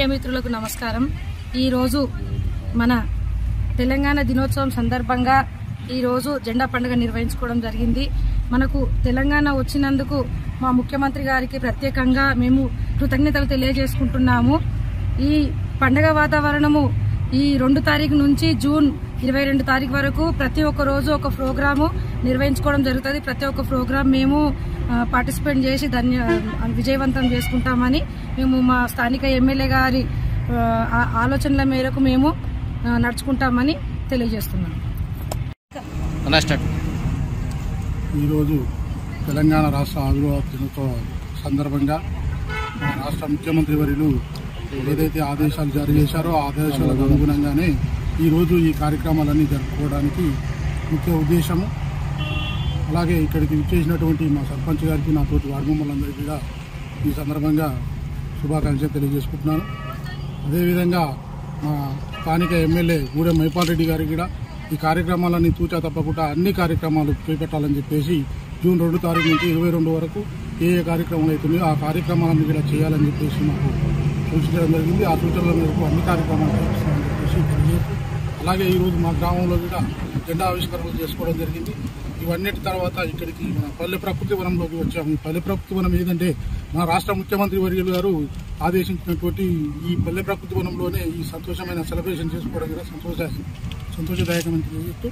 Media మిత్రులకు నమస్కారం। ఈ రోజు మన తెలంగాణ దినోత్సవం సందర్భంగా ఈ రోజు జెండా పండుగ నిర్వహించుకోవడం జరిగింది। మనకు తెలంగాణ వచ్చినందుకు మా ముఖ్యమంత్రి గారికి ప్రత్యేకంగా మేము కృతజ్ఞతలు తెలియజేసుకుంటున్నాము। ఈ పండుగ వాతావరణము ఈ 2 తారీఖు నుంచి జూన్ 22 తారీఖు వరకు ప్రతి ఒక్క రోజు ఒక ప్రోగ్రాము నిర్వహించుకోవడం జరుగుతుంది। ప్రతి ఒక్క ప్రోగ్రాం మేము పార్టిసిపేట్ చేసి విజయవంతం చేసుకుంటామని మేము మా స్థానిక ఎమ్మెల్యే గారి ఆలోచనల మేరకు మేము నడుచుకుంటామని తెలియజేస్తున్నాం। ఈరోజు తెలంగాణ రాష్ట్ర ఆవిర్భావ దినోత్సవ సందర్భంగా మా రాష్ట్ర ముఖ్యమంత్రి వర్యులు ఏదైతే ఆదేశాలు జారీ చేశారో ఆ ఆదేశాలకు అనుగుణంగానే ఈరోజు ఈ కార్యక్రమాలన్నీ జరుపుకోవడానికి ముఖ్య ఉద్దేశము। అలాగే ఇక్కడికి విచ్చేసినటువంటి మా సర్పంచ్ గారికి నాతోటి వార్డు మెంబర్లందరికీ కూడా ఈ సందర్భంగా శుభాకాంక్షలు తెలియజేసుకుంటున్నాను। అదేవిధంగా మా స్థానిక ఎమ్మెల్యే గూడెం మైపాల్ రెడ్డి గారికి కూడా ఈ కార్యక్రమాలన్నీ తూచా తప్పకుండా అన్ని కార్యక్రమాలు చేపట్టాలని చెప్పేసి జూన్ 2 తారీఖు నుంచి 22 వరకు ఏ కార్యక్రమాలు అవుతున్నాయో ఆ కార్యక్రమాలన్నీ కూడా చేయాలని చెప్పేసి మాకు సూచించడం జరిగింది। ఆ సూచనల మేరకు అన్ని కార్యక్రమాలు చేస్తామని చెప్పేసి తెలియజేస్తూ అలాగే ఈరోజు మా గ్రామంలో కూడా జెండా ఆవిష్కరణలు చేసుకోవడం జరిగింది। ఇవన్నిటి తర్వాత ఇక్కడికి మన పల్లె ప్రకృతి వనంలోకి వచ్చాము। ఈ పల్లె ప్రకృతి వనం ఏదంటే మన రాష్ట్ర ముఖ్యమంత్రి వర్యులు గారు ఆదేశించినటువంటి ఈ పల్లె ప్రకృతి వనంలోనే ఈ సంతోషమైన సెలబ్రేషన్ చేసుకోవడం కూడా సంతోషదాయకమని తెలియజేస్తూ